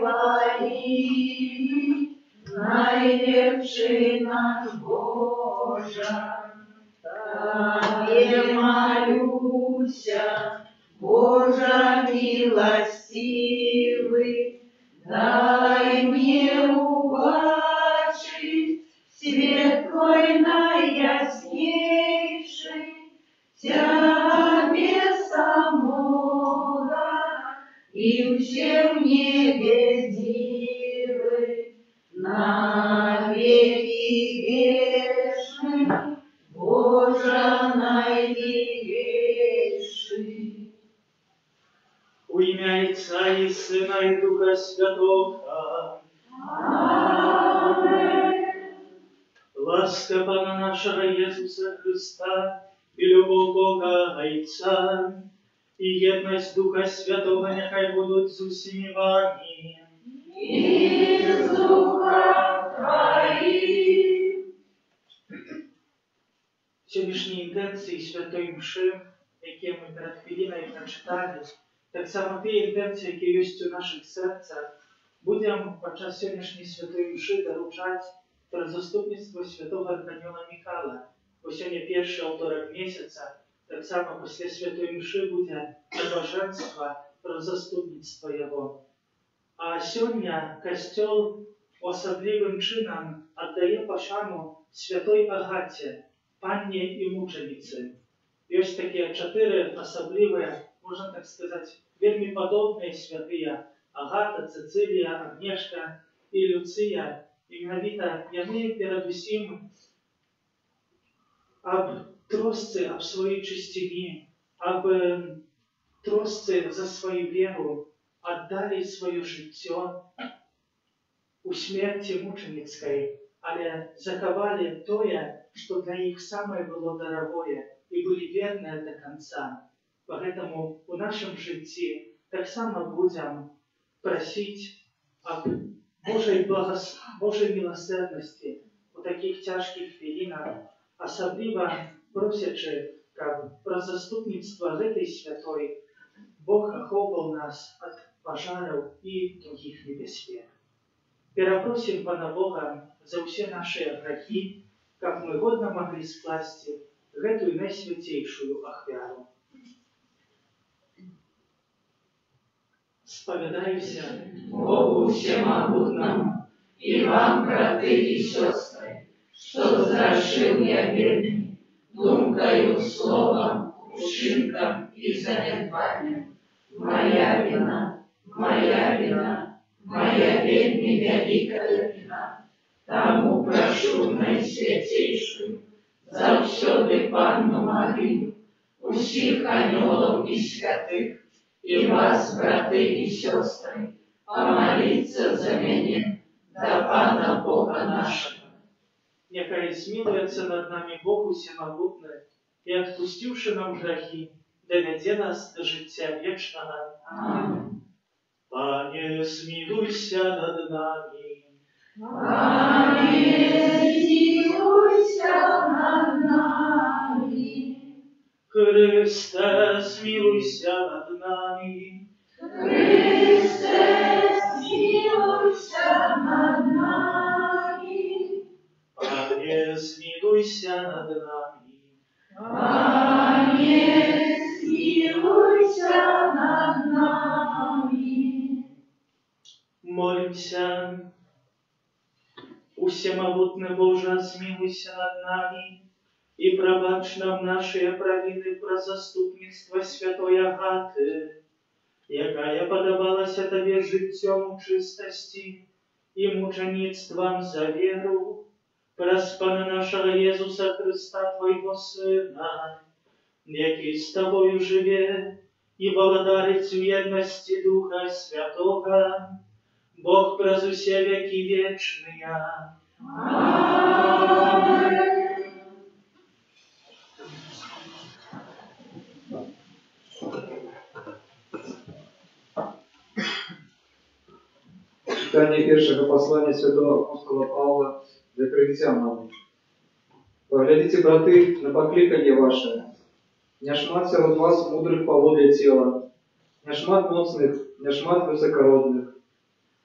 співай, найлепший наш Божа. Тебе молюся, Божа милостивый, дай мне убачить свет Твой найяснейший, Тебе самого и всем небе дивы, навеки вечный, Божа наивейший. У имя Отца и Сына и Духа Святого. Аминь. Ласка Пана нашего Иисуса Христа и любовь Бога Отца и едность Духа Святого нехай будут с усими вами. И с Духом Твоим. Сьогоднішні інтенції Святої Мши, які ми перед хвилиною прочитали, так само ті інтенції, які є у наших серцях, будемо під час сьогоднішньої Святої Мши доручати про заступництво Святого Архангела Михайла. Бо сьогодні перший вторник місяця, так само після Святої Мши буде набоженство про заступництво Його. А сьогодні Костел особливим чином віддає пошану Святої Агаті, Панні і мучениці. Є такі 4 особливі, можна так сказати, вельми подобні святые: Агата, Цицилія, Агнешка і Люція. І менавіта яны перадусім об тросцы, об своей чистине, об тросцы за свою веру, отдали свое життя у смерти мученицкой, але заховали тое, что для них самое было дорогое, и были верны до конца. Поэтому у нашем житті так само будем просить об Божій милосердності у таких тяжких хвилинах, особливо просячи про заступництво этой святой, Бог оховал нас от пожаров и других небесвет. Перепросим Пана Бога за все наши грехи, как мы годно могли скласти эту наисвятейшую ахвяру. Споведаюся Богу всемогутному и вам, браты и сестры, что згрішив я вельми, думкою, словом, учинком и занедбанням. Моя вина, моя вина, моя вельми великая вина. Тому прошу Найсвятейшую, завсёды Панну Марию, усіх анёлов и святых, и вас, браты и сестры, помолиться за меня, до Пана Бога нашего. Нехай смилуется над нами Бог всемогутный, и, отпустивши нам грехи, доведе нас до життя вечного. Аминь. Пане, смилуйся над нами. Пане, смилуйся над нами. Христе, смилуйся над нами. Христе, смилуйся над нами. Пане, смилуйся над нами. Пане, смилуйся над нами. Молимся. Всемогутный Боже, смилуйся над нами и пробачь нам наши провины про заступництво святой Агаты, якая подавалася Тебе життем у чистости и мучеництвом за веру, праз Пана нашего Иисуса Христа, Твоего Сына, який с Тобою живе и благодарит в едности Духа Святого, Бог праз усе веки вечные. Аминь. Читание первого послания святого апостола Павла для Коринфянам. Поглядите, браты, на покликанье ваше. Не шмат серед вас мудрых поводле тела, не шмат моцных, не шмат высокородных,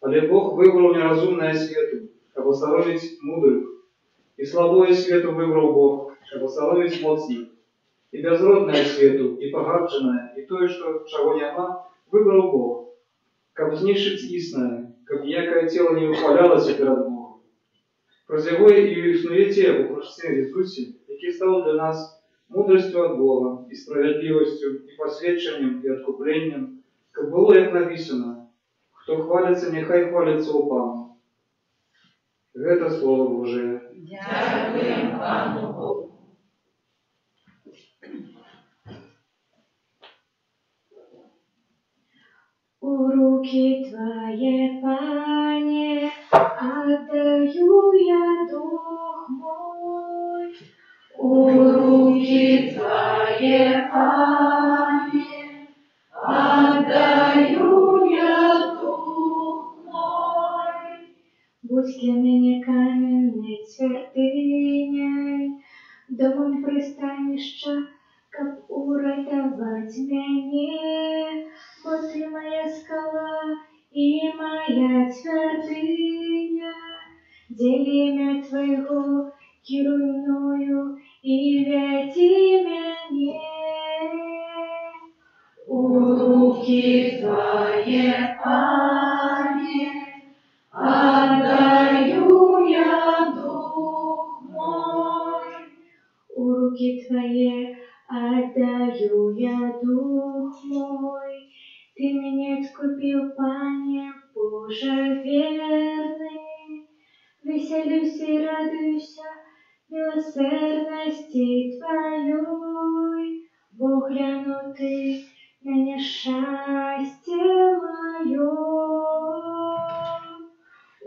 Але Бог выбрал неразумное свету, чтобы соромить мудрых, и слабое свету выбрал Бог, чтобы соромить моцных, и безродное свету, и погабченное, и то, что чего нема, выбрал Бог, как знищить истинное, как якое тело не ухвалялося перед Богом. Про его и иснуете у Христе Иисусе, який стал для нас мудростью от Бога, и справедливостью, и посвящением, и откуплением, как было, як написано, кто хвалится, нехай хвалится у Пана. Это Слово Божие. Дякуємо Пану Богу. У руки Твои, Пане, отдаю я дух мой. У руки Твои, Пане, отдаю я дух мой. Будь для меня каменной твердыней, домом пристанища, как уратовать меня. Вот Ты моя скала и моя твердыня, дели имя Твоего, керуй мною и веди меня. У руки Твои, Пане, отдаю я дух мой. У руки Твои отдаю я дух мой. Ты меня откупил, Пане, Боже верный. Веселюсь и радуюсь милосердности Твоей. Бог глянутый на несчастье мое.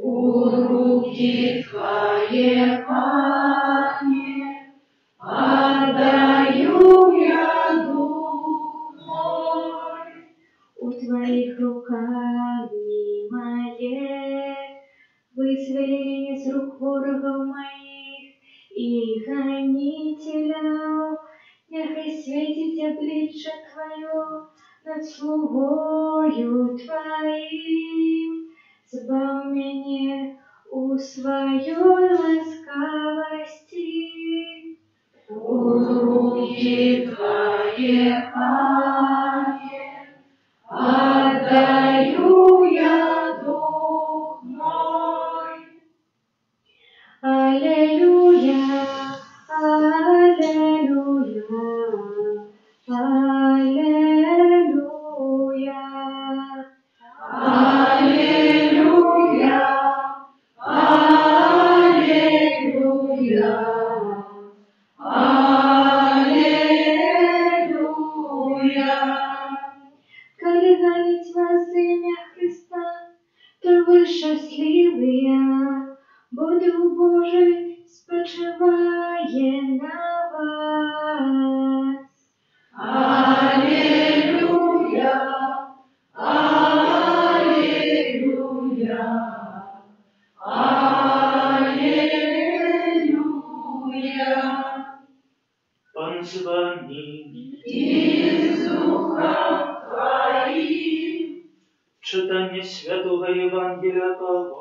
У руки Твои, Пане, отдаю я дух мой. У Твоих руках мои вызволили из рук ворогов моих и гонителей. Нехай светит обличье Твое над слугою Твоим. Збав меня у своей ласкавости. У руки Твои, Пане, отдаю я дух мой. Аллилуйя, аллилуйя, аллилуйя. Аллилуйя, аллилуйя, аллилуйя. Коли гонить вас за имя Христа, то вы счастливые, бо Дух Божий спочиває на вас. Аллилуйя, аллилуйя, аллилуйя. Пан з вами. И с Духом Твоим. Читання Святого Євангелія по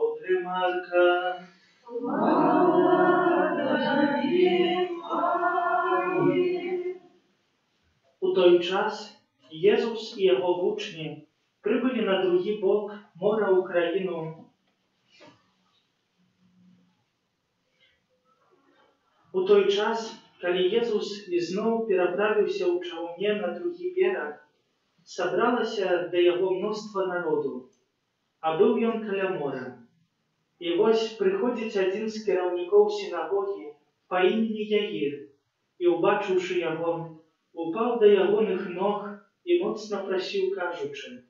Марка. Слава Тобі, Господи. У той час Єсус і його учні прибули на другий бок моря Україну. У той час, коли Єсус ізноў пераправіўся ў чаўне на другі бераг, сабралася да яго мноства народу, а быў ён каля мора. І вось прыходзіць адзін з кіраўнікоў сінагогі па імені Яір, і, убачыўшы яго, упаў да ягоных ног і моцна прасіў, кажучы: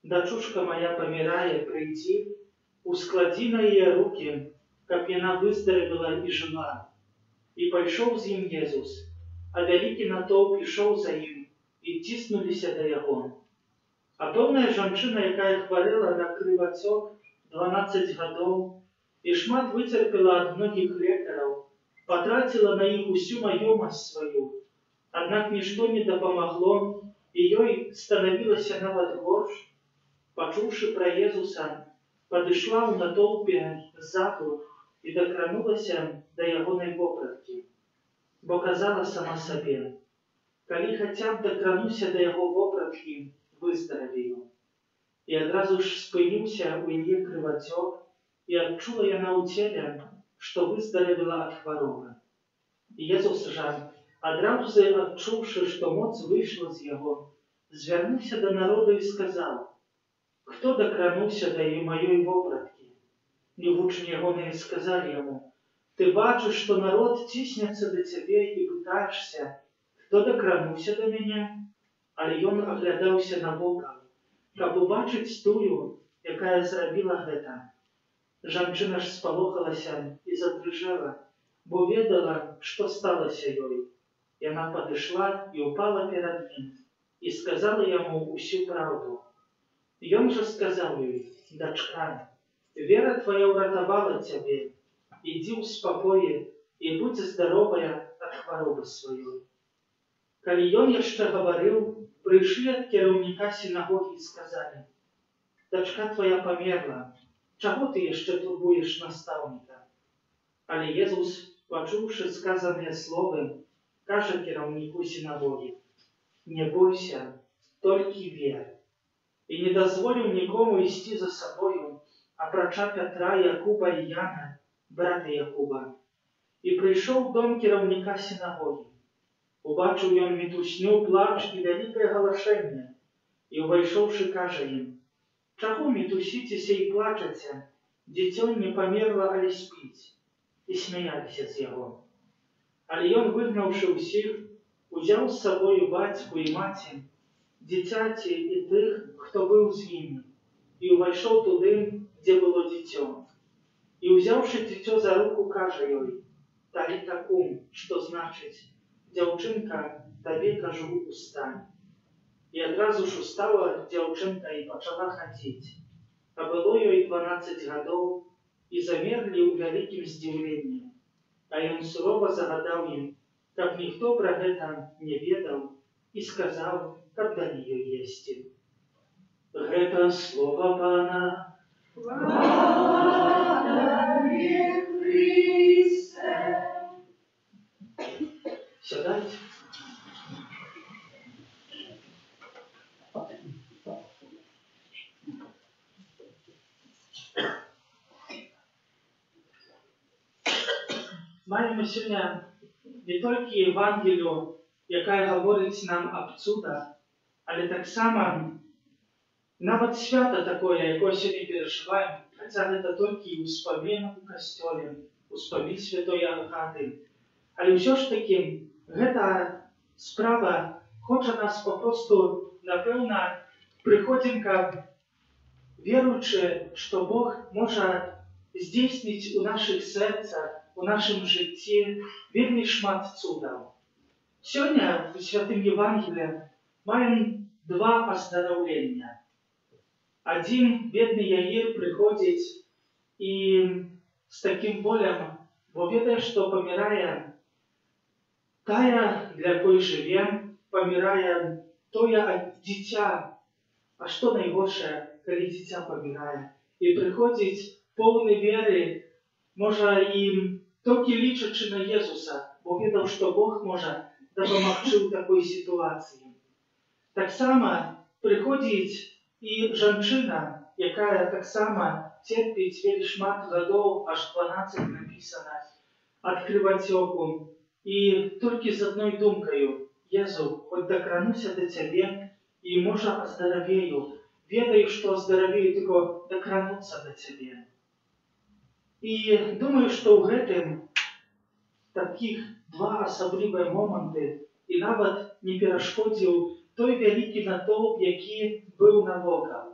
«Дачушка моя памірае, прыйдзі, ускладзі на яе рукі, каб яна выздаравела і жыла». І пайшоў з ім Езус, а вялікі натоўп ішоў за ім і ціснуліся да яго. А пэўная жанчына, якая хварэла на крывацёк 12 гадоў і шмат выцерпела ад многіх лекараў, патраціла на іх усю маёмасць сваю, аднак нішто не дапамагло, і ёй станавілася нават горш. Пачуўшы пра Езуса, падышла ў натоўпе ззаду і дакранулася да ягонай вопраткі, бо казала сама сабе: «Калі хаця б дакрануся да яго вопраткі, выздаравею». І адразу ж спыніўся ў яе крывацёк, і адчула яна ў целе, што выздаравела ад хваробы. І Езус жа, адразу адчуўшы, што моц выйшла з яго, звярнуўся да народу і сказаў: «Хто дакрануўся да маёй вопраткі?» І вучні ягоныя сказалі яму: «Ты бачыш, што народ ціснецца да цябе і пытаешся, хто дакрануўся да мяне?» Але ён аглядаўся навокал, каб убачыць тую, якая зрабіла гэта. Жанчына ж спалохалася і задрыжэла, бо ведала, што сталася ёй. Яна падышла і ўпала перад ім і сказала яму ўсю праўду. Ён жа сказаў ёй: «Дачка, вера твая ўратавала цябе, ідзі ў спакоі і будзь здаровая ад хваробы сваёй». Калі ён яшчэ гаварыў, прыйшлі ад кіраўніка сінагогі і сказалі: «Дачка твая памерла, чаго ты яшчэ турбуеш настаўніка?» Але Езус, пачуўшы сказаныя словы, кажа кіраўніку сінагогі: «Не бойся, толькі вер». І не дазволіў нікому ісці за сабою, апрача Пятра, Якуба і Яна, брата Якуба. І прыйшоў у дом кіраўніка сінагогі. Убачыў ён мітусню, плач і вялікае галашэнне, і, увайшоўшы, кажа ім: «Чаго мітусіцеся і плачаце? Дзіцё не памерла, але спіць». І смяяліся з яго. Але ён, выгнаўшы ўсіх, узяў з сабою бацьку і маці, дзіцяці і тых, хто быў з імі, і ўвайшоў туды, дзе было дзіцё. І, узяўшы дзіцё за руку, кажа ёй: «Таліта кум», што значыць: «Дзяўчынка, табе кажу, устань». І адразу ж устала дзяўчынка і пачала хадзіць. А было ёй 12 гадоў, і замерлі ў вялікім здзіўленні. А ён сурова загадаў ім, каб ніхто пра гэта не ведаў, і сказаў, каб далі ёй есці. Гэта слова Пана. Слава Тебе, Христе! Сядайте. Маємо сьогодні не тільки Євангелію, яка говорить нам об чудах, але так само навіть свято таке, яке сьогодні переживаємо, хоча це тільки успомін у костьолі, успомін Святої Агати. Але все ж таки, гэта справа хоче нас попросту, напевно, приходимо, как веруючи, що Бог може здійснити у наших серцях, у нашому житті вельми шмат цудов. Сьогодні у Святим Євангелії маємо два оздоровлення. Один бідний Яїр приходить і з таким болем, бо ведає, що помирає тая, для якої живе, помирає тоя дитя. А що найгорше, коли дитя помирає? І приходить повний віри, може і тільки лічачи на Єсуса, бо відав, що Бог може допомогти в такій ситуації. Так само приходить і жінка, яка так само терпить вельми шмат годов, аж 12 написано, від кривотеку. І тільки з одною думкою: Єзу, хоч докрануся до Тебе, і може оздоровею. Ведаю, що оздоровею, тільки докрануться до Тебе. І думаю, що в гэтым таких два особливі моменти і навіть не перешкодив той великий натовп, який був навокал.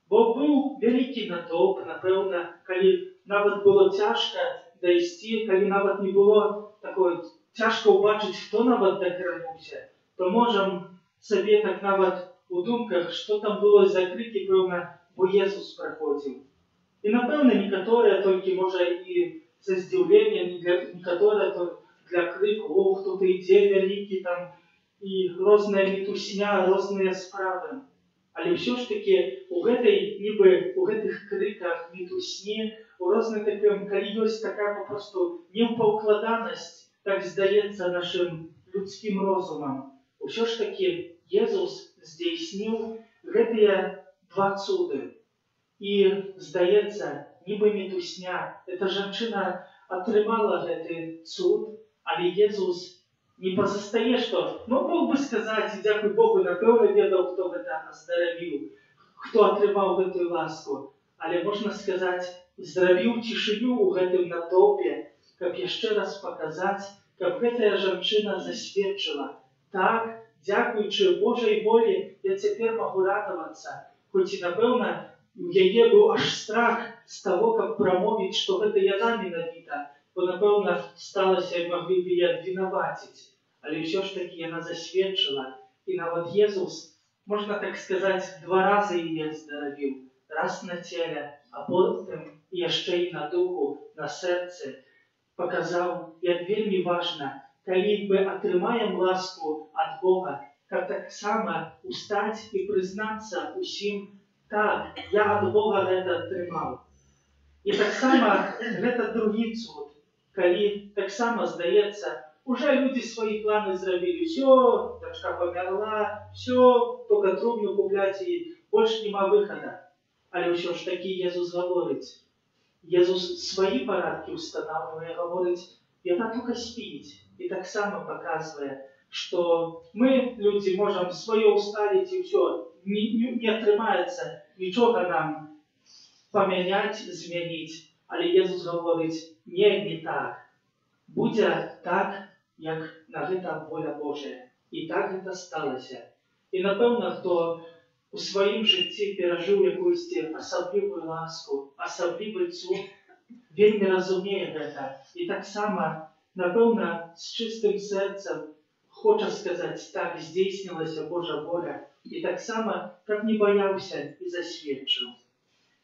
Бо був великий натовп, напевно, коли навіть було тяжко дойти, коли навіть не було такого тяжко убачити, хто навіть докранувся, то можемо собі так навіть у думках, що там було за крики, певно, бо Єсус проходив. І, напевно, некоторые тільки, може, і за здивлення, некоторые для крику: «О, хто-то йде великий», там, і розна мітусня, різні справи. Але ўсё ж такі у гэтых крыках, мітусні, у розных такім, калі ёсць такая папросту непаўкладанасць, так здаецца нашым людскім розумам, усё ж такі Езус здзейсніў гэтыя два цуды. І, здаецца, нібы мітусня. Эта жанчына атрымала гэты цуд, але Езус не пазастае, што, мог бы сказаць, і дзякуй Богу, напэўна ведаў, хто гэта аздаравіў, хто атрымаў гэтую ласку. Але, можна сказаць, зрабіў цішыню ў гэтым натоўпе, каб яшчэ раз паказаць, каб гэтая жанчына засведчыла. Так, дзякуючы Божай волі, я цяпер магу радавацца, хоць і, напэўна, у яе быў аж страх з таго, каб прамовіць, што гэта яна менавіта, бо, напэўна, сталася і маглі б яе абвінаваціць. Але ўсё ж такі яна засведчыла. І нават Езус, можна так сказаць, два разы яе аздаравіў. Раз на целе, а потым яшчэ і на духу, на сэрцы. Паказаў, як вельмі важна, калі мы атрымаем ласку ад Бога, каб таксама устаць і прызнацца усім: так, я ад Бога гэта атрымаў. І таксама гэта другі цуд, калі таксама здаецца, уже людзі свае планы зрабілі, ўсё, дачка памерла, ўсё, толькі трубню купляць і больш няма выхада. Але ўсё ж такі Езус гаворыць. Езус свае парадкі ўстанаўлівае, гаворыць, яна толькі спіць. І таксама паказвае, што мы, людзі, можам сваё ўставіць і ўсё, не атрымаецца нічога нам памяняць, змяніць. Але Езус гаворыць, не так. Будзе так, як на гэта воля Божая. І так гэта сталася. І, напэўна, хто у сваім жыцці перажыў якуюсьці асаблівую ласку, асаблівы цуд, вельмі разумее гэта. І таксама, напэўна, з чыстым сэрцам хоча сказаць, так, здзейснілася Божа воля. І таксама, каб не баяўся і засведчыў.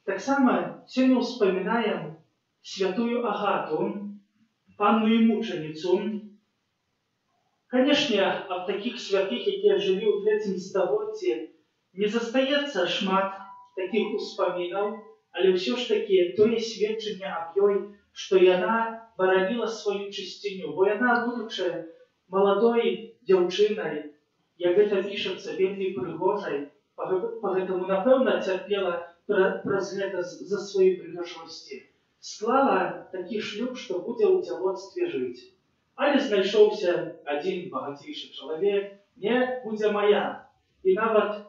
Таксама сёння ўспамінаем святую Агату, панну і мучаніцу. Канешне, аб такіх святых, якія жылі ў 3 стагоддзі, не застаецца шмат такіх успамінаў, але ўсё ж такі тое сведчанне аб ёй, што яна бараніла сваю чысціню, бо яна, будучы маладой дзяўчынай, як гэта пішацца, вельмі прыгожай, пагэтаму, напэўна, цярпела праз гэта за свае прыгажосці. Склала такі шлюб, што будзе ў дзявоцтве жыць. Але знайшоўся адзін багацейшы чалавек, не будзе мая. І нават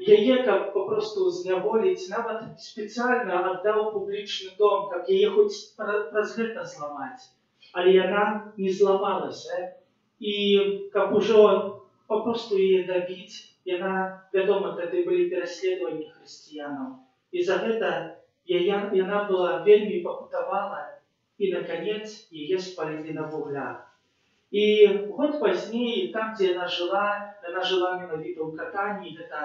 яе, каб папросту зняволіць, нават спецыяльна аддаў публічны дом, каб яе хоць праз гэта зламаць. Але яна не зламалася. І каб ужо папросту яе дабіць, яна, вядома, тады былі пераследаванні хрысціянаў. І за гэта яна была вельмі пакутавала, і, наконец, яе спалілі на вуглях. І год пазней, там, дзе яна жыла менавіта ў Катані, гэта,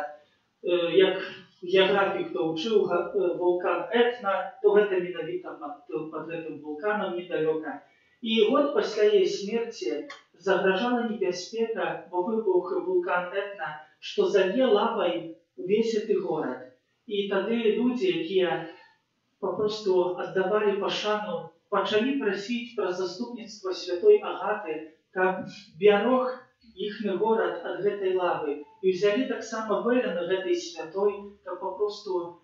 як геаграфію хто ўчыў, вулкан Этна, то гэта менавіта пад гэтым вулканам недалёка. І год пасля яе смерці загражала небяспека, бо выбух вулкан Этна, што зале лавай увесь гэты горад. І тады людзі, якія папросту аддавалі пашану, пачалі прасіць пра заступніцтва святой Агаты, каб бярог іхны горад ад гэтай лавы. І ўзялі таксама вэлена гэтай святой, каб папросту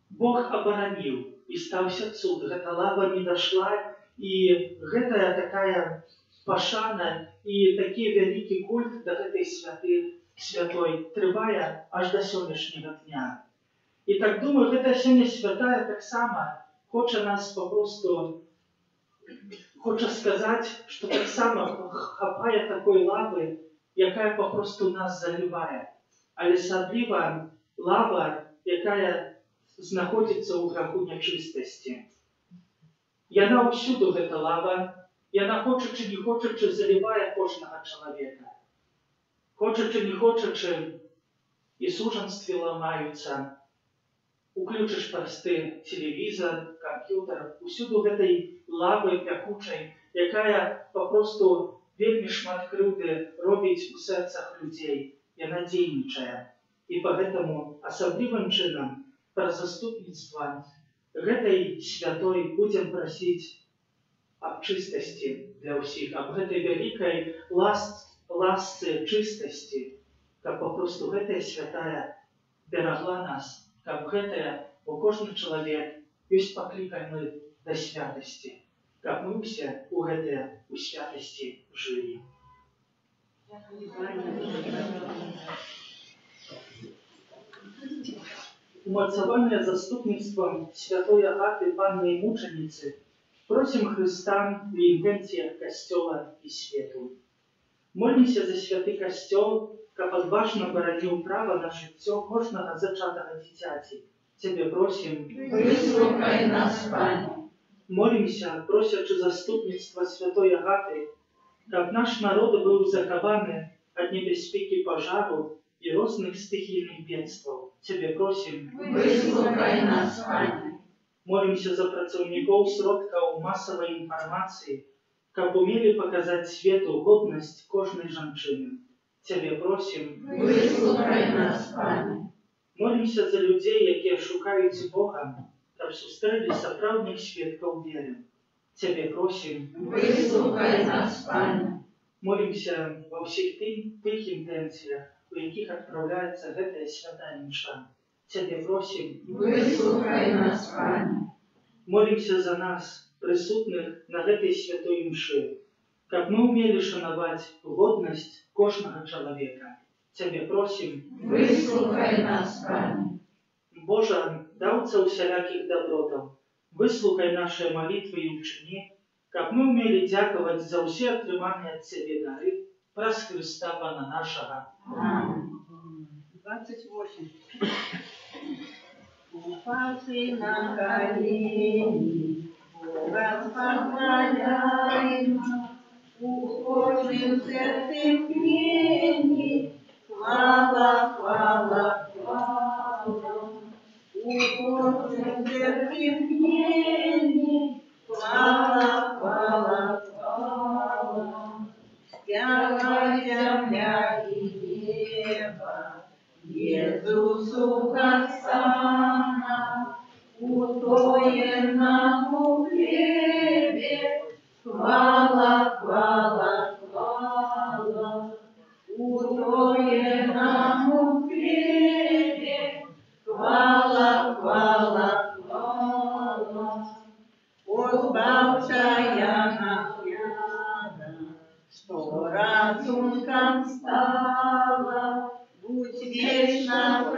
Бог абараніў. І стаўся цуд. Гэта лава не дашла, і гэтая такая пашана і такі вялікі культ да гэтай святой трывае аж да сённяшняга дня. І так думаю, гэта сёння святая таксама хоча нас папросту, хоча сказаць, што таксама хапае такой лавы, якая папросту нас залівае. Але асабліва лава, якая знаходзіцца ў граху нячыстасці. Яна ўсюду, гэта лава, яна хочачы, не хочачы, залівае кожнага чалавека. Хочачы, не хочачы, і сужанствы ламаюцца. Уключыш просты телевізор, камп'ютер, усюду гэтай лавы пякучай, якая папросту вельмі шмат крыўды робіць у сэрцах людзей. Яна дзейнічае. І поэтому особливым чином про заступництво этой святой будем просить об чистости для всех, об этой великой ласце чистости, как попросту эта святая берегла нас, как эта у каждого человека есть покликаны до святости, как мы все у этой у святости жили. Умацоване заступництвом святой Агаты, Панны и Мученицы, просим Христа в интенциях Костела и Свету. Молимся за святый Костел, как отважно боронил право на життя кожного зачатого дитяти. Тебе просим, Выслухай нас, Пане. Молимся, просячи заступництва святой Агаты, как наш народ был захован от небезпеки пожару и разных стихийных бедствий. Тебе просим, Выслухай нас, Пане. Молимся за працовников сродков массовой информации, как умели показать свету годность кожной женщины. Тебе просим, Выслухай нас, Пане. Молимся за людей, які шукають Бога, та зустріли справжніх свідків віри. Тебе просим, Выслухай нас, Пане. Молимся во всіх тих інтенціях, у яких відправляється эта свята міша. Тебе просим, Выслухай нас, Пане. Молимся за нас, присутних на этой святой мши, как мы умели шановать годность кожного человека. Тебе просим, Выслухай нас, Пане. Боже, даўца усялякіх добротаў, выслухай наши молитвы и учини, как мы умели дяковать за все отрыманные от Тебе дары, праз Христа Пана нашего. Аминь. 28. Упавший на колени, восхваляем, уходим в сердце пнени, хвала, хвала, хвала. Уходим в сердце пнени, хвала, хвала, хвала. Вся земля и небо Иисусу Христана, утоенному хлебе, хвала, хвала, хвала. Утоенному хлебе, хвала, хвала, хвала. Позбавшая нас яда, что разумком стала, будь вечно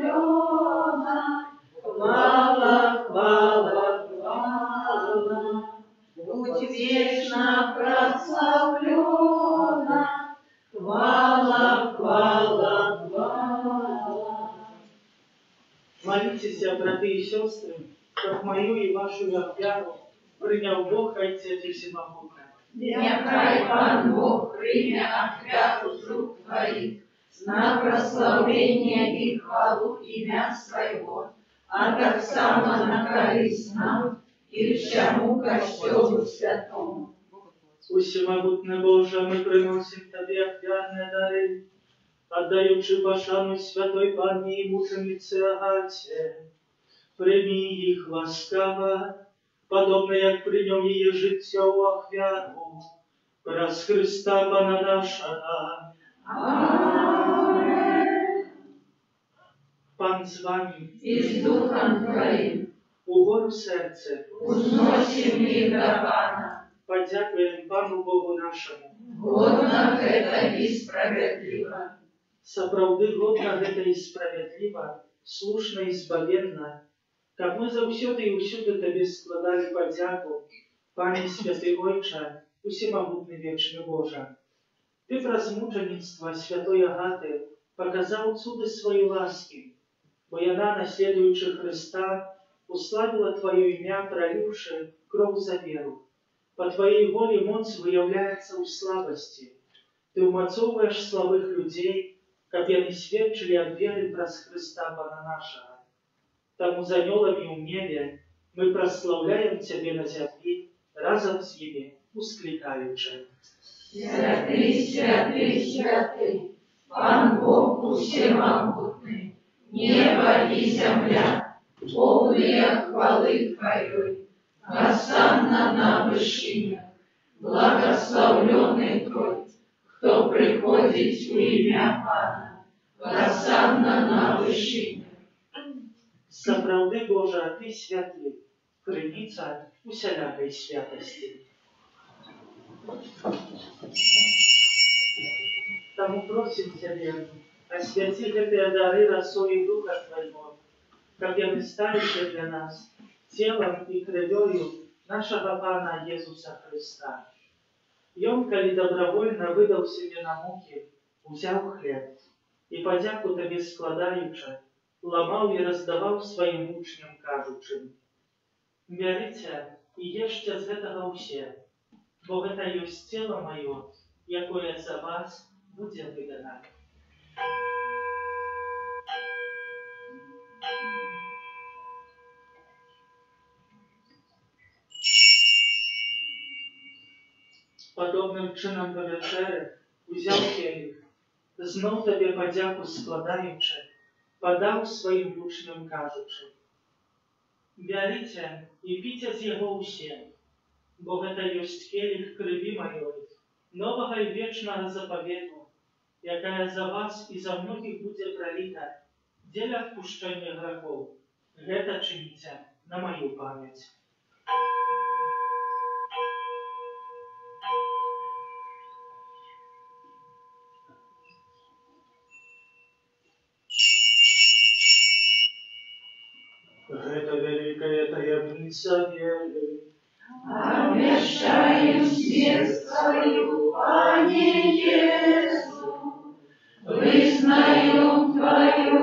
прославлена, хвала, хвала, хвала. Будь вечно прославлена, хвала, хвала, хвала. Молитесь, браты и сестры, как мою и вашу веру принял Бог Отец Всемогущий. Нехай Пан Бог прийме отвяту з рук Твоих на прославление и хвалу имя Своего, а так само на користь нам и всему Костелу Святому. Усемогутный Боже, мы приносим Тебе офиарные дары, отдаючи пошану святой Панне и мученице Агате. Прими их ласкаво, подобно як прийняв її життя у ахвяру, праз Христа Пана нашого. Аминь. Пан з вами, И с Духом Твоим угору серце, узносим их до Пана. подякуємо Пану Богу нашому. Годно это и справедливо. Сапраўды годна гэта і справядліва, слушна і збавенна, каб мы заўсёды і ўсюды Табе складалі падзяку, Пане Святы Ойча, усемагутны вечны Божа. Ты праз мученіцтва святой Агаты показаў цуды сваёй ласки, бо яна, наследуючы Христа, уславила Твое імя, проліўшы кроў за веру. По Твоей воле моц выяўляецца ў слабасці. Ты умацоўваеш слабых людзей, каб яны сведчылі аб веры праз Христа Пана нашага. Таму з анёламі ў небе мы праслаўляем Цябе на зямлі, разам з імі усклікаючы. Святый, святый, святый, Пан Бог всемогутный, небо и земля, полные хвалы Твоей. Госанна на вышинях, благословленный Той, кто приходит в имя Пана. Госанна на вышинях. Сапраўды, Божа, Ты святы, крыніца усялякай святости. Тому просим Тебе, освяти гэтыя дары росой Духа Твоего, как яны сталіся для нас телом и кровью нашего Пана Иисуса Христа. И Он, коли добровольно выдал себе на муки, взял хлеб и подяку Тебе складаючи, ламаў и раздавал своим учням, кажучи: «Бярыце и ешьте з гэтага ўсе, бо гэта ёсць тело мое, якое за вас будзе выдано». Подобным чином по вечері узяв келих, знов Тебе подяку складаючи, подав своїм учням, кажучи: «Бярыце і піце з яго ўсе, бо гэта ёсць келих крыві маёй, новага і вечнага запавету, якая за вас і за многіх будзе проліта дзеля адпушчэння грахоў. Гэта чыніце на маю памяць». Это великая таямница веры. Обещаем смерть Твою, Пане Иисус, вызнаем Твое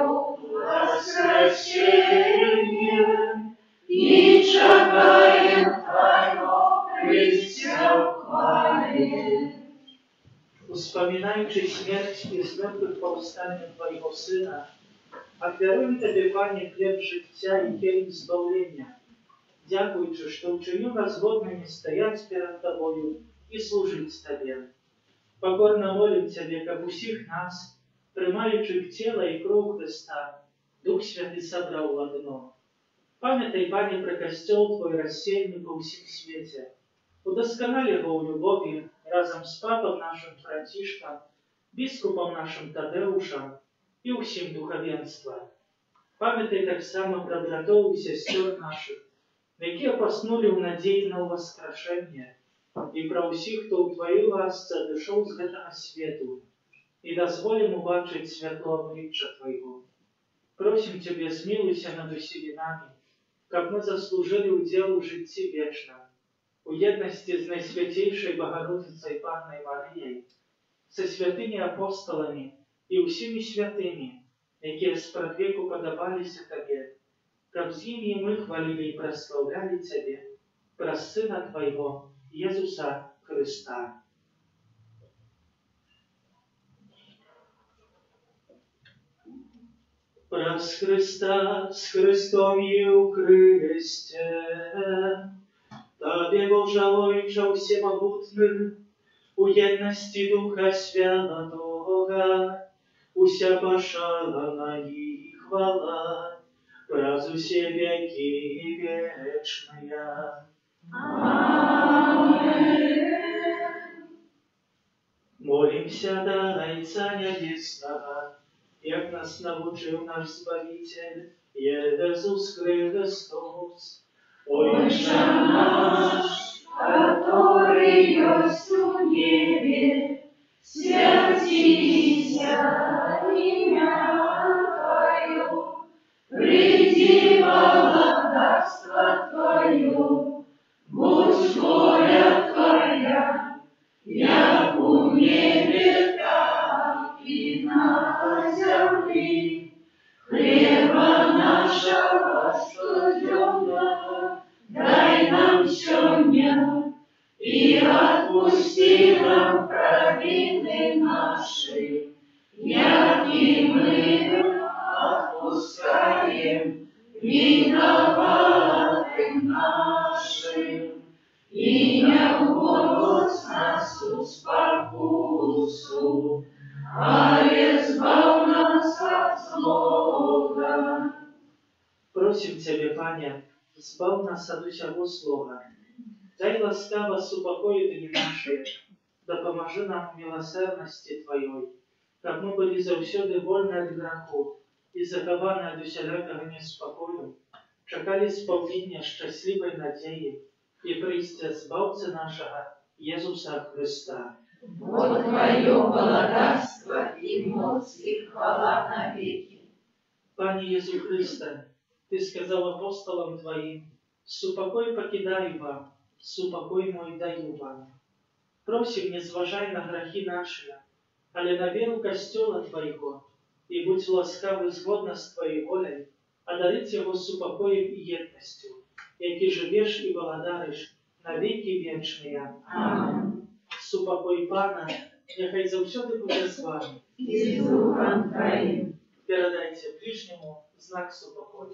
воскресение и чекаем Твоего прийстя в хвале. Успоминаючи смерть и з мертвых повстання Твоего Сына, ахвяруем Тебе, Пане, хлеб життя і келих збавлення, дякуючи, що вчинив нас годними стоять перед Тобою и служить Тебе. Покорно молим Тебе, как усіх нас, приймаючих тіло і кров Христа, Дух Святый собрал в одно. Пам'ятай, Пане, про костел Твой рассеянный по всем свете. Удосконали его в любови разом с папом нашим Франтишком, біскупом нашим Тадеушем и усім духовенства. Памятай так само про братов и сестер наших, якія поснули в надеї на воскрешение, и про усіх, хто у Твоей ласце дошел з гэтага свету, и дозволим убачить святло обличчя Твоего. Просим Тебе, смилуйся над усіми нами, как мы заслужили удел у житті вечном, у едности с Наисвятейшей Богородицей Панной Марией, со святыми апостолами и усіми святыми, якія спрадвеку подобалися Тебе, каб з ими мы хвалили и прославляли Тебе, праз Сына Твоего, Иисуса Христа. Праз Христа, с Христом и у Христе, Тебе, Боже, Отче всемогутный, у едности Духа Святого, уся пошалана и хвала, праз усе веки вечные. Аминь. Молимся до Отца Небесного, як нас научил наш Збавитель, Иисус Христос. Отче наш, который есть в небе, святися имя Твое, приди владарство Твое, будь воля Твоя, як у небе, так и на земле. Хлеба нашего штодневного дай нам сегодня, и отпусти нам провины наши, як и мы отпускаем виноватым нашим. И не вводь нас в спокусу, а избавь нас Просим Тебе, Пане, збав нас от усього злого. Дай ласкаво супокой дни наши, да поможи нам в милосердности Твоей, как мы были завсёды вольны от греху и закованы от усялякого неспокою, чекали сповнення щасливої надії і прийстя Збавця нашого Єсуса Христа. Вот Твое благодарство и моц и хвала навеки. Пане Єсу Христе, Ты сказал апостолам Твоим: «Супокой покидаю вам, супокой мой даю вам». Просим, не зважай на грехи наши, але на веру костела Твоего, и будь ласкавый згодно с Твоей волей, одарить его супокоем и едностью, яки живешь и благодаришь на веки вечные. Аминь. Супокой Пана, нехай завсёды буде з вами. И с Духом Твоим. Передайте ближнему знак супокою.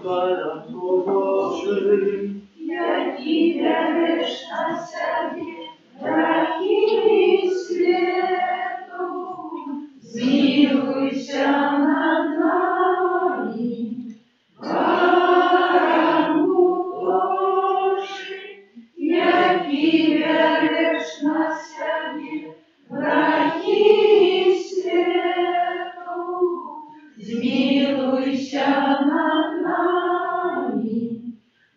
Баранку Божий, Який береш на себе грехи світу, змилуйся над нами. Баранку Божий, який береш на себе грехи світу, змилуйся над нами.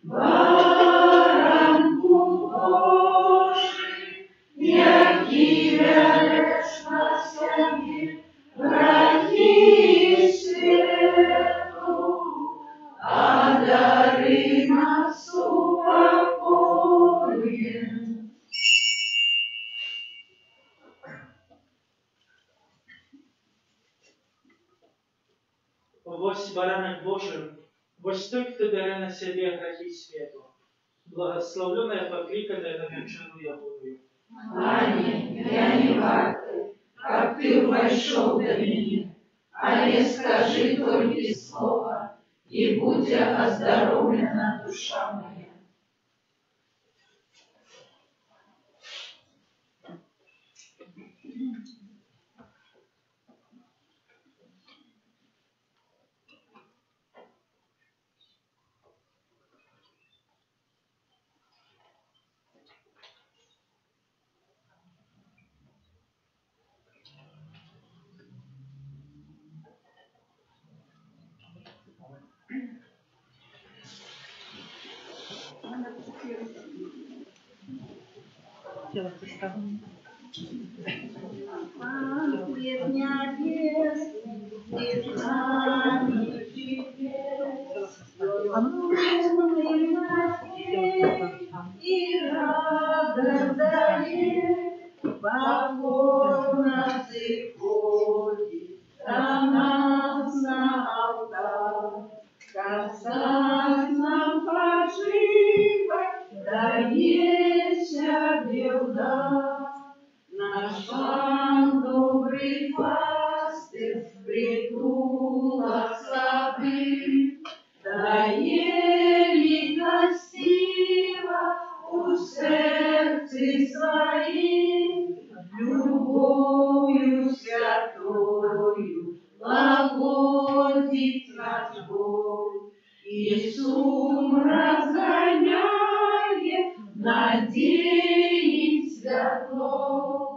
Баранку Божий, який береш на себе грехи світу, одари нас упокоєм. Вось баранок Божий, вось той, хто бере на себе грехи світу, благословленная, покликанная на вечеру ягодою. Пане, я не варта, как Ты вошел до меня, а не скажи только слово, и будь оздоровлена душа моя. И радость дает, покорно приходит до нас на алтарь. Казать нам поживать, дається білда. Наш пан добрий пастир, притула сади, дає ліка сила у серці своїм, любов'ю святою лагодить наш боль, і сум розганяє, надії світло.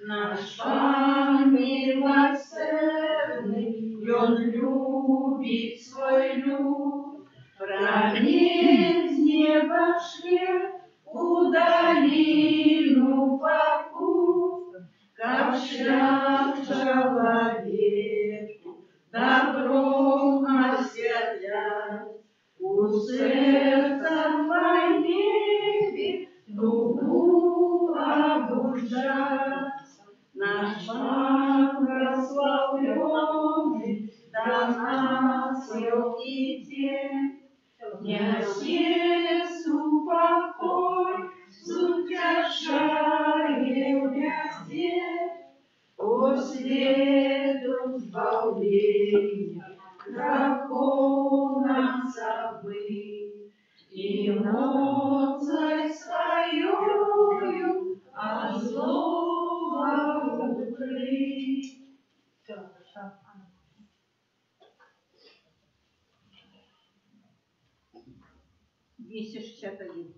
Наш пан милосердний, он любит свой люд, промень с неба шлет у долину покут, как шлях человеку добром осветлять, у сердца в небе дугу обужать. Наш пан прославленный, до нас легкий день, неси упокой, утешает везде, по свету избавления, дракона Мощной своёю от злого укрыть. 261.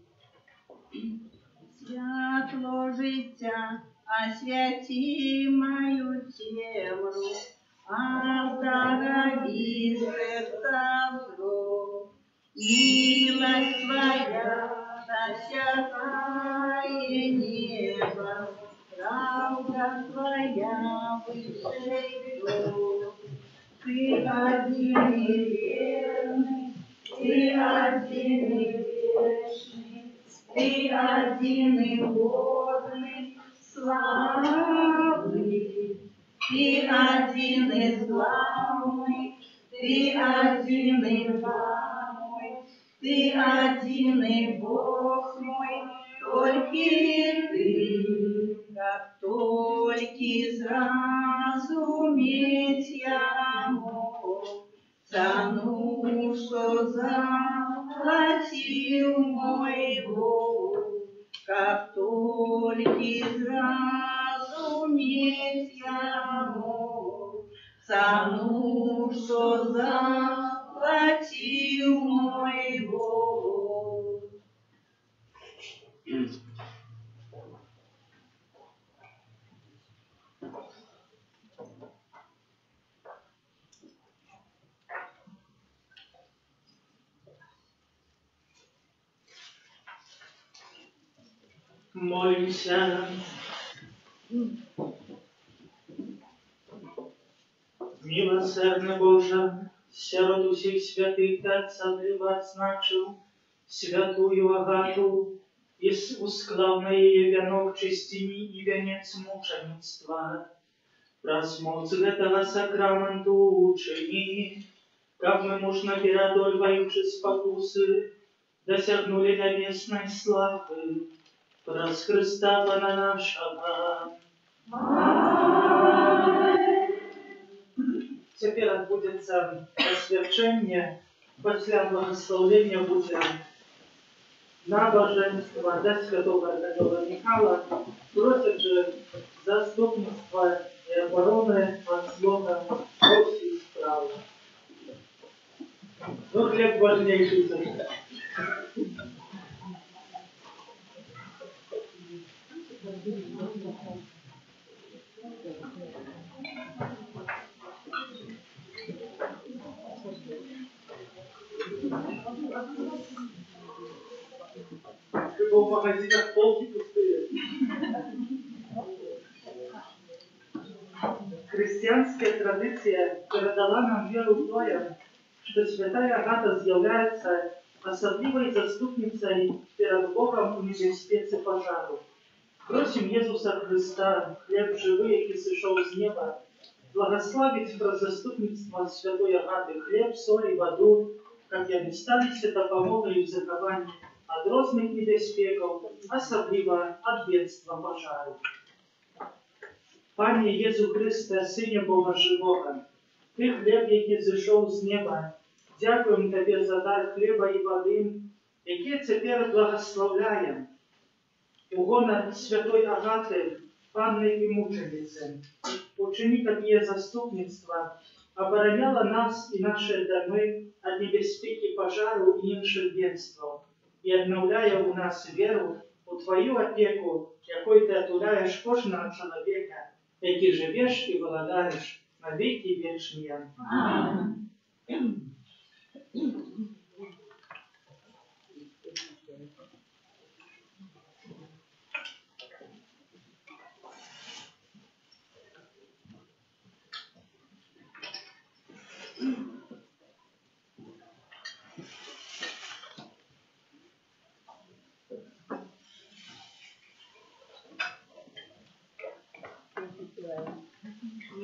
Святло життя, освяти мою темру, оздорови сердца взор. Милость твоя досягает неба, правда твоя выше гор. Ты один и верный, ты один и вечный, ты один и годный славы. Ты один и славный, ты один и мой, ты один и Бог мой, только ты, как только зразуметь я мог. Цену, что заплатил мой Бог, как только зразуметь я мог. Цену, что заплатил мой Бог. Молимся. Милосердный Боже, сироту всех святых Ты особливо отзначил, святую Агату, и усклав ей венок честини и венец мучеництва. Просмотр этого сакраменту учини, как мы мужно переодолеваючи спокусы, досягнули небесной славы. Праз Христа Пана нашего. Теперь отбудется освящение, после благословения будет набоженство до святого Архангела Михаила, просит же заступництва и обороны от злого Руси и справа. Ну, хлеб важнейший совершенно. В магазинах полки пустые. Христианская традиция передала нам веру в то, что святая Агата является особливой заступницей перед Богом у небеспецы пожару. Просим Иисуса Христа, хлеб живый, який сошел с неба, благословить про заступництво святой Агаты, хлеб, соль и воду, как и обестались это помогою в заховании от розных небеспеков, особливо от бедства пожару. Пане Єсу Христе, Сине Бога Живого, Ти хліб, який зійшов з неба, дякуємо Тобі за дар хліба і води, які тепер благословляємо. У гонор святой Агаты, Панны и Мученицы, учини, как ее заступництво, обороняла нас и наши домы от небезпеки пожару и інших бедствов, и обновляя у нас веру у Твою опеку, якой Ты отуляешь кожного человека, який живешь и владаешь на веки вечные. Аминь.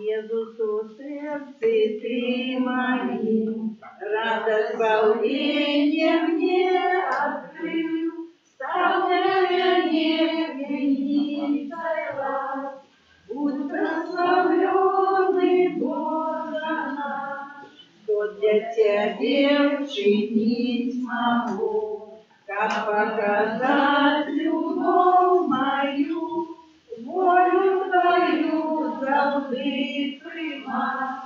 Иисусу, сердце Ты моим, радость волнения мне открыл, вставляя небесный вас, будь прославленный Боже наш, что для Тебя учинить могу, как показать любовь мою, волю Твою завжди приймать,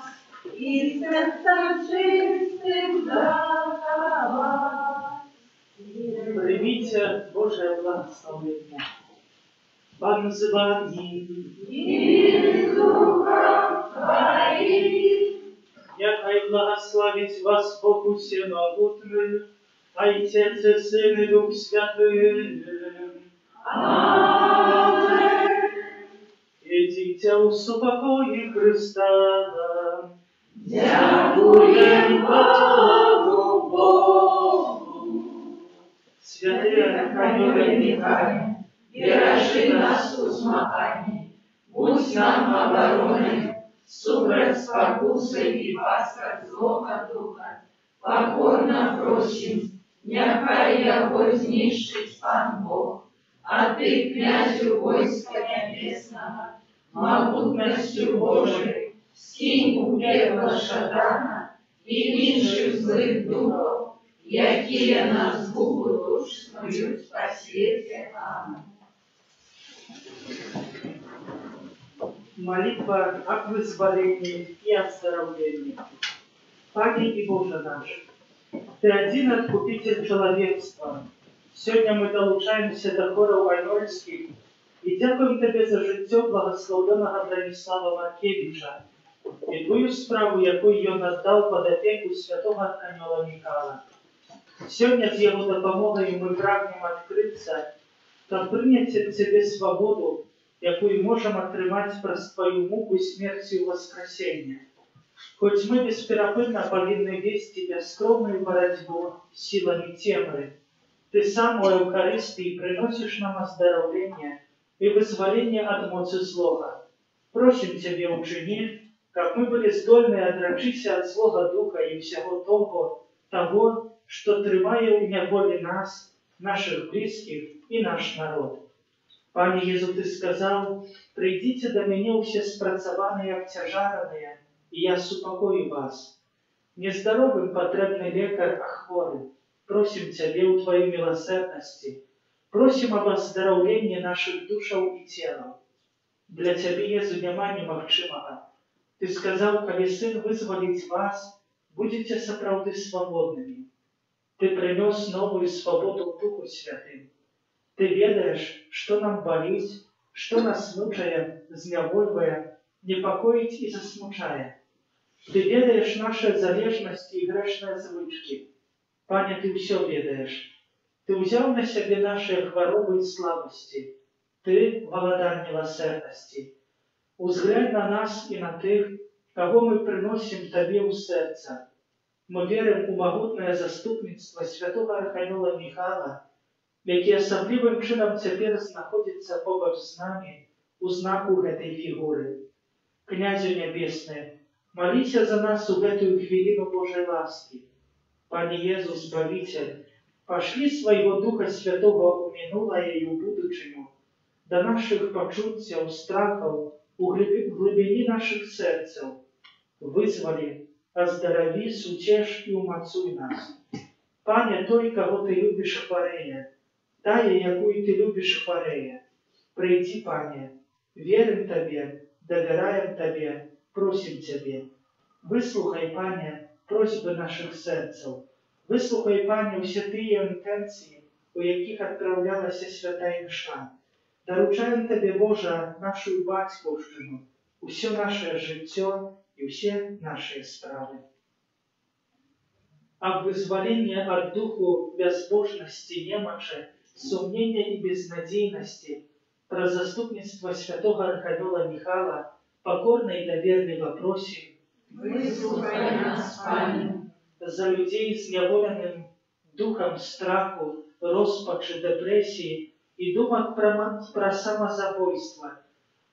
і серцем чистим заховать. Примите Божие благословение. Пан з вами. И с Духом Твоим. Яхай благословить вас Бог Всемогутный, Отец и Сын и Дух Святый. Аминь. Идите у супокоя Христа. Дякуем Богу, Богу. Святые Архангелы Михаил, бережи нас у змаганні, будь нам оборони, супроть спокуси і пасток злого духа. Покорно просим, нехай його знищить Пан Бог, а ти, князю войска небесного, могутностью Божией, скинь у пекла Шатана і інших злих духов, які нас Богу душною по свете. Аминь. Молитва о вызволении и оздоровлении. Пане и Боже наш, Ты один откупитель человечества. Сегодня мы долучаемся до хоров Айнольских и дякуем Тебе за життя благословенного Бронислава Маркевича и Твою справу, яку ён отдал под опеку святого Архангела Михаила. Сегодня с его допомогой мы прагнем открыться, как принять от Тебе свободу, якую можем отрымать праз Твою муку, смерть и воскресение. Хоть мы бесперапынно повинны вести бескровную борьбу с силами темры, Ты сам, о Евхаристии, приносишь нам оздоровление и вызволение от моцы злого. Просим Тебе, учини, как мы были здольны отречься от злого духа и всего того, что тримає у неволі нас, наших близких и наш народ. Пане Єзу, Ты сказал, «Придите до меня все спрацованные и обтяжаранные, и я супокою вас». Нездоровым потребный лекарь, а хворый. Просим Тебе у Твоей милосердности, просим об оздоровлении наших душаў и телов. Для Тебе, Езу, нема немагчымага. Ты сказал, коли Сын вызволить вас, будете сапраўды свободными. Ты принес новую свободу в Духу Святым. Ты ведаешь, что нам болит, что нас мучает, знявольвая, непокоить и засмучая. Ты ведаешь наши залежности и грешные звычки. Пане, Ты все ведаешь. Ты взял на себе наши хворобы и слабости. Ты володар милосердности. Узглянь на нас и на тех, кого мы приносим Тебе у сердца. Мы верим у могутное заступництво святого Архангела Михаила, які особливим чином тепер знаходиться побач з нами у знаку этой фигуры. Князю Небесный, молися за нас у эту хвилину Божьей ласки. Пане Езу, Збавитель, пошли своего Духа Святого у минулое и у будущему, до наших почуттів, страхов, у глибині наших серцев, вызвали, оздорови, сутешь и умацуй нас. Пане, той, кого Ты любишь хворея, тая, якую Ты любишь хворея, прийди, Пане, верим Тебе, доверяем Тебе, просим Тебе. Выслухай, Пане, просьбы наших серцев, выслухай, Пане, все тыя интенции, у яких отправлялась святая мша. Доручаем Тебе, Боже, нашу батьківщину, усе наше життя и все наши справы. Об вызволении от духу безбожности, немочи, сомнения и безнадейности, про заступництво святого Архангела Михаила, покорно и доверливо просим. Выслухай нас, Пане. За людей с неволенным духом страху, розпачи, депрессии и думать про самозабойство,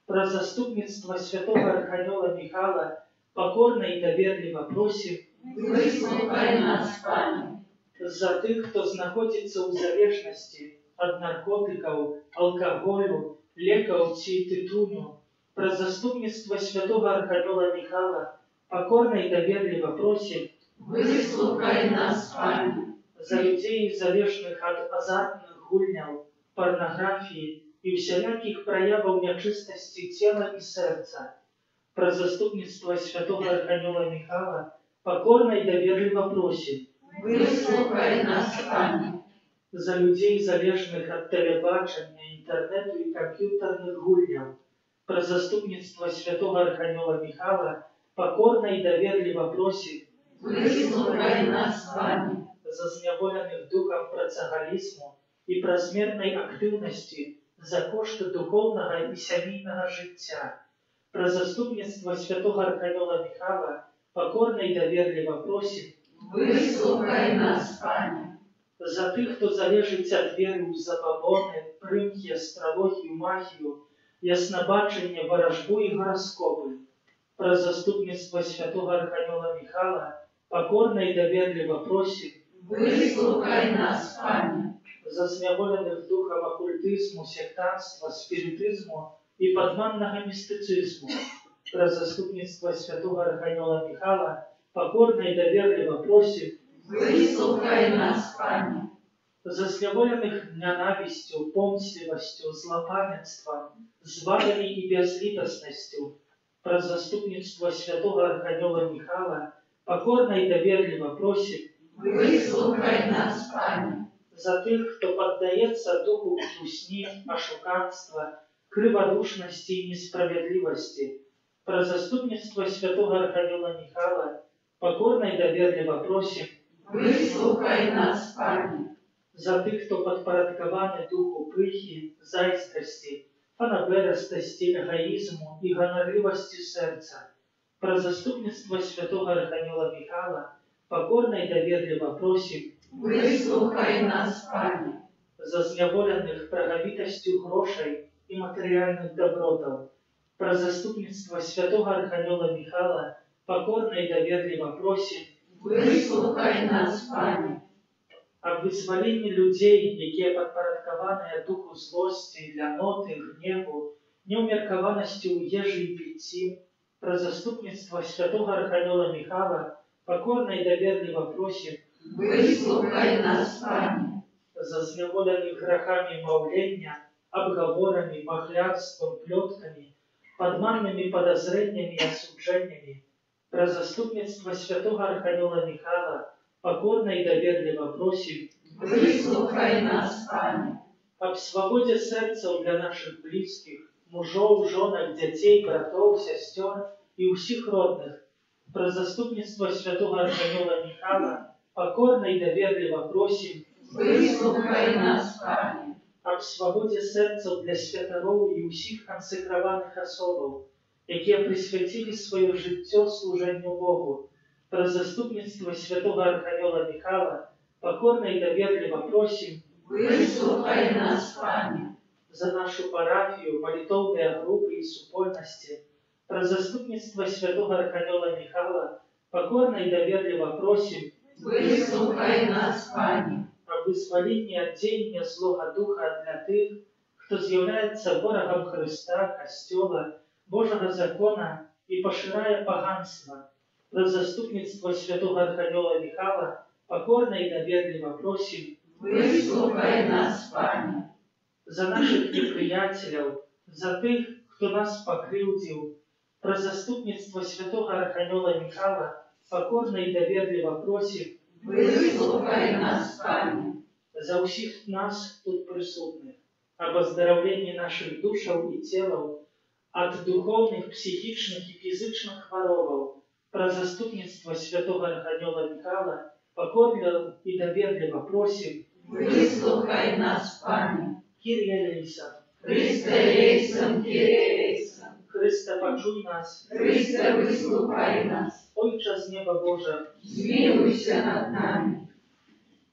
про заступництво святого Архангела Михаила, покорно и доверливо просим. Выслухай нас, Пане. За тых, кто находится в залежности от наркотиков, алкоголю, лекаў ці тытуню, про заступництво святого Архангела Михаила, покорно и доверливо просим. Выслухай нас, Пане. за людей, залежных ад азартных гульняў, парнаграфіі і усялякіх праяваў нячыстасці цела і сэрца. Пра заступніцтва святого Архангела Михала покорно и доверливо просим. Выслухай нас, Пане. За людей, залежных от телебачення, интернету и компьютерных гульняў. Про заступництво святого Архангела Михала покорно и доверливо просим. Выслухай нас, Пане. За зняволеных духом працагалізму и празмерной активности за кошт духовного и сямейного життя. Про заступництво святого Архангела Михала покорно и доверливо просим. Выслухай нас, Пане. За тых, хто залежить от веры у забабоны, прымхи, астрологию, магию, яснобачення, ворожбу и гороскопы. Про заступництво святого Архангела Михала покорно и доверливо просим. Выслухай нас, Пане. За зняволеных духом оккультизму, сектанства, спиритизму и подманного мистицизму. Про заступництво святого Архангела Михала покорно и доверливо просим. Выслухай нас, Пане. За зняволеных ненавистью, помстливостью, злопамятством, звадами и безлитостностью. Про заступництво святого Архангела Михала покорно и доверливо просим. Выслухай нас, Пане. За тых, кто поддается духу трусни, ошуканства, криводушности и несправедливости. Про заступництво святого Архангела Михала покорно и доверливо просим. Выслухай нас, Пане. За тых, кто подпорядкованы духу пыхи, зайстрости, фанаберостости, эгоизму и гонорливости сердца. Про заступництво святого Архангела Михала покорно и доверливо просим. Выслухай нас, Пане. За зняволеных праговитостью грошей и материальных добротов. Про заступництво святого Архангела Михала покорно и доверливо просим. Выслухай нас, Пане. Об вызволении людей, якія падпарадкаваныя духу злости, ляноты, гневу, неумеркаванасці ў ежы і піцці. Про заступництво святого Архангела Михала покорно и доверливо просим. Выслухай нас, Пане. За зняволеных грахами маўлення, обговорами, махлярством, плетками, подманными подозрениями и осуждениями. Про заступництво святого Архангела Михала покорно и доверливо просим. Выслухай нас, Пане. Об свободе сердца для наших близких, мужов, женок, детей, братов, сестер и усіх родных. Про заступництво святого Архангела Михала покорно и доверливо просим. Выслухай нас, Пане. Об свободе сердца для святароў и усіх консекраваных особаў, якія присвятили свое жыццё служению Богу. Про заступництво святого Архангела Михала покорно и доверливо просим. Выслухай нас, Пане. За нашу парафию, молитовные группы и супольности. Про заступництво святого Архангела Михала покорно и доверливо просим. Выслухай нас, Пане. Об вызволении от дзеяння злого духа для тых, кто з'является ворогом Христа, Костела, Божьего закона и поширая поганство. Про заступництво святого Архангела Михала покорно и доверливо просим. Выслухай нас, Пане. За наших неприятелей, за тых, кто нас покрывдил. Про заступництво святого Архангела Михала покорно и доверливо просим. Выслухай нас, Пане. За усіх нас тут присутных, об оздоровлении наших душаў и телов от духовных, психичных и физичных хворобов. Про заступництво святого Архангела Михала покорно и доверливо просим. Выслухай нас, Пане. Кирия Лейсом, Христе рейсом, Кирия рейсом. Христе, почуй нас. Христе, выслухай нас. Ojcze z nieba Boże, Zmiłuj się nad nami.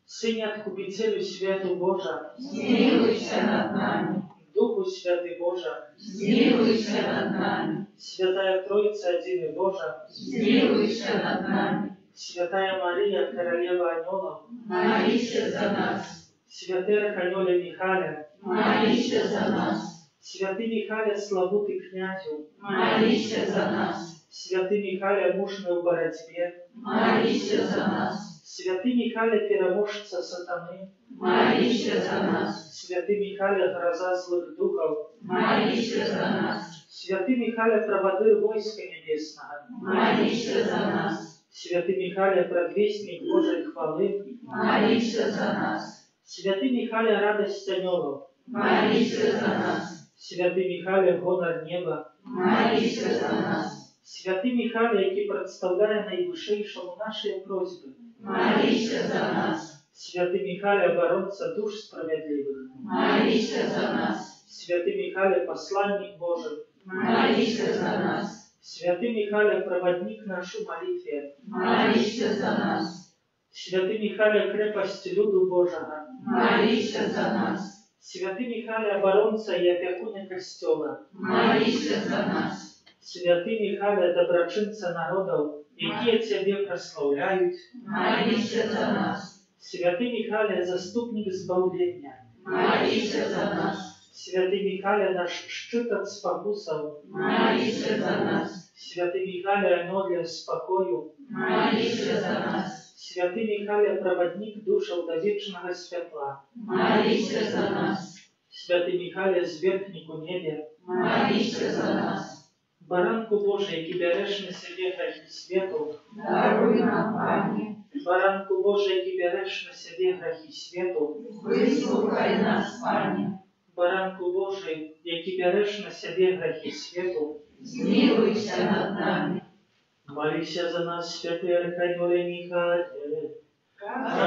Synie Odkupicielu Światu Boża, Zmiłuj się nad nami. Duchu Święty Boża, Zmiłuj się nad nami. Święta Trójca Jedyny Boża, Zmiłuj się nad nami. Święta Maria, Королева Aniołów, Módl się za nas. Święty Archaniole Michale, Módl się za nas. Święty Michale Slawuty Kniaziu, Módl się za nas. Святый Михаил, мужный в борьбе, молись за нас. Святый Михаил, переможца сатаны, Молись за нас. Святый Михаил, гроза злых духов, Молись за нас. Святый Михаил, проводыр войска небесного, Молись за нас. Святый Михаил, предвестник Божьей хвалы, Молись за нас. Святый Михаил, радость анgelов, Молись за нас. Святый Михаил, гонор неба, Молись за нас. Святый Михаил, який представляє найвищейшому наші просьби, Молись за нас. Святый Михаил, оборонца душ справедливых, Молись за нас. Святый Михаил, посланник Божий, Молись за нас. Святый Михаил, проводник нашу молитве, Молись за нас. Святый Михаил, крепость люду Божого, Молись за нас. Святый Михаил, оборонца и опекуня Костела, Молись за нас. Святый Михаил, доброчинца народов, які Тебе прославляють, Молись за нас. Святый Михаил, заступник збавлення, Молись за нас. Святый Михаил, наш щит от спокусов, Молись за нас. Святый Михаил, анолия спокою, Молись за нас. Святый Михаил, проводник душев до вечного светла, Молись за нас. Святый Михаил, зверхник у небе, Молись за нас. Баранку Божий, який береш на себе грехи свету, Даруй нам, Пане. Баранку Божий, який береш на себе грехи свету, Вислухай нас, Пане. Баранку Божий, який береш на себе грехи свету, Змилуйся над нами. молися за нас, святий Архангеле Михаиле,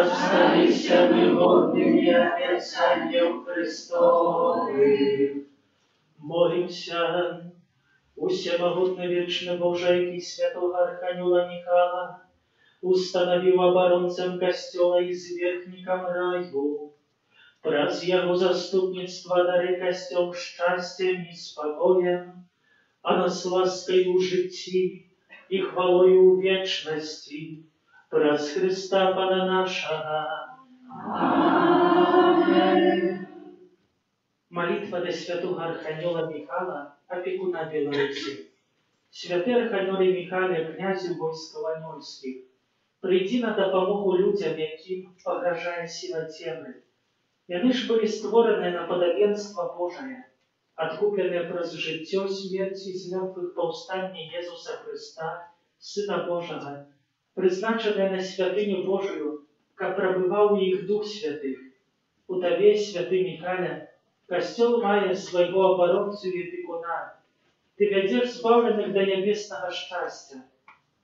Оставися мы гордыми обетованием Христовым. Молимся, усемогутный вечный Боже, який святого Архангела Михаила установил оборонцем Костела и зверхником раю. Праз его заступництва дари Костел счастьем и спокоем, а нас ласкою житті и хвалою в вечности. Праз Христа Пана нашего. Аминь. Молитва до святого Архангела Михаила, опекуна Белоруссии. Святий Архангеле Михайле, князю войск Іванівських, прийди на допомогу людям, яким погрожає сила темряви. Яны ж были створені на подобенство Божие, откупленные праз життя, смерть из мертвых повстання Єсуса Христа, Сина Божого, призначене на святыню Божию, как пробывал у их Дух Святых. У Тебе, святый Михайле, Костел має своего оборонцу и опекуна. Ты ведешь збавленных до небесного счастья.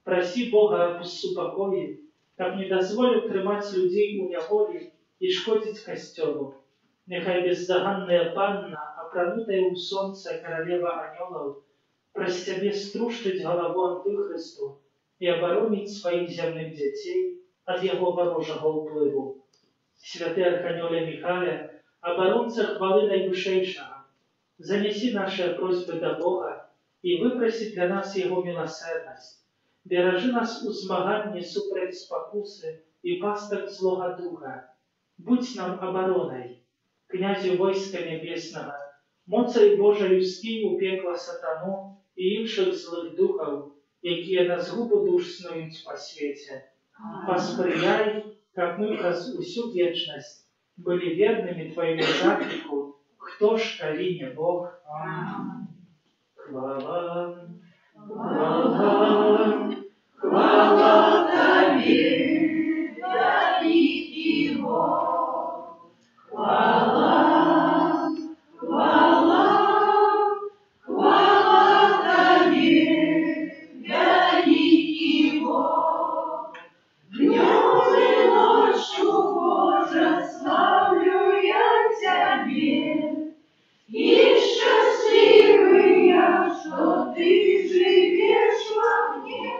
Проси Бога об супокое, как не дозволил тримать людей у неволі и шкодить Костелу. Нехай бездоганная Панна, опранутая у солнца королева анgelов, прос Тебе струшить голову Антихристу и оборонить своих земных детей от его ворожего впливу. Святый Архангеле Михайле, оборонца хвалы Найвышейшего, занеси наши просьбы до Бога и выпроси для нас Его милосердность. Бережи нас у змаганні супроть спокуси и пасток злого духа. Будь нам обороной, князю войска небесного, моцей Божою скинь у пекла сатану и інших злых духов, які на згубу душ снують по свете. Посприяй, как мы праз усю вечность были верными Твоему завтраку, кто ж коли не Бог. Хвала, хвала, Хвала Тебе, великий Бог. Хвала, хвала, хвала Тебе, великий Бог. Днем и ночью, Боже, славлю я Тебе, и счастливый я, что Ты живешь во мне.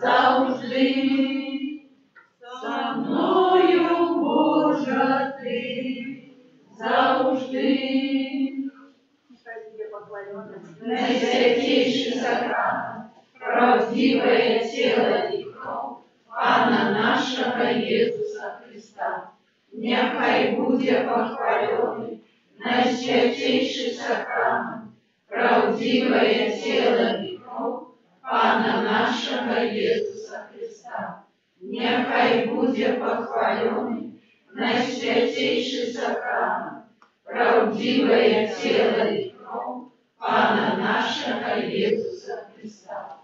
завжди. Со мною, Боже, ти завжди. Найсвятейший сакрамент, правдивое тело и кровь Пана нашего Иисуса Христа, нехай буде похвалений найсвятейший сакрамент, правдивое тело и кровь Пана нашего Иисуса Христа, нехай буде похвалений найсвятейший сакрамент, правдивое тело и кровь Пана нашего Иисуса Христа.